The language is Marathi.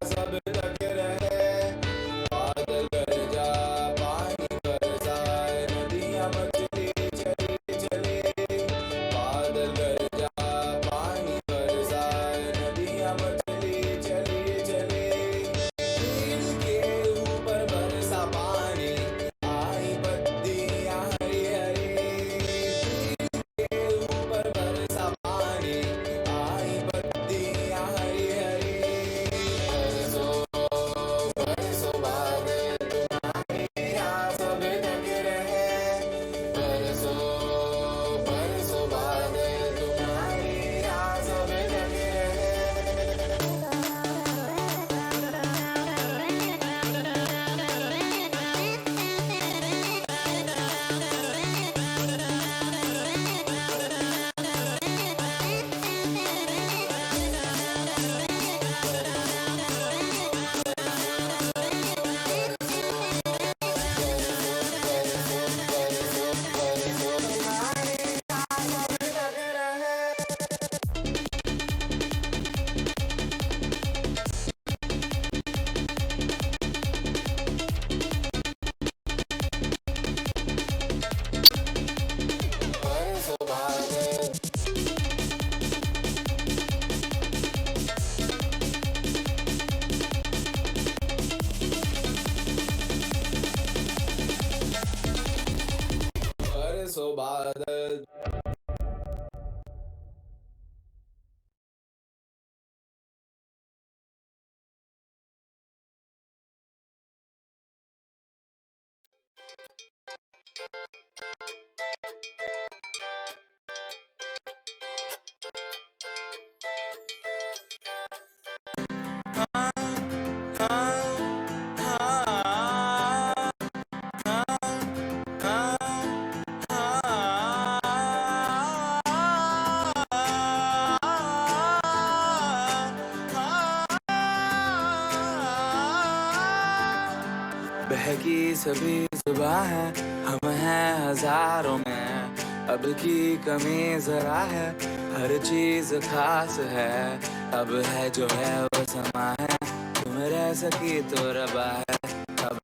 सब ढके रहे। बादल गरजा पानी बरसाए नदियां मचली चली चले। बादल गरजा पानी बरसाए नदियां मचली चली चले। पेड़ के ऊपर बरसा पानी आई पत्तियां हरी हरी। पेड़ के ऊपर बरसा पानी आई पत्तियां हरी हरी। बरसो बरसो बादल तुम्हारे यहाँ सब ढके रहे। बरसो बरसो बादल तुम्हारे यहाँ सब ढके रहे। बरसो बादल बरसो बादल। बहकी सभी सुबह है हम हैं हजारों में। अब की कमी जरा है हर चीज खास है। अब है जो है वो समा है तुम रह सकी तो रबा है। अब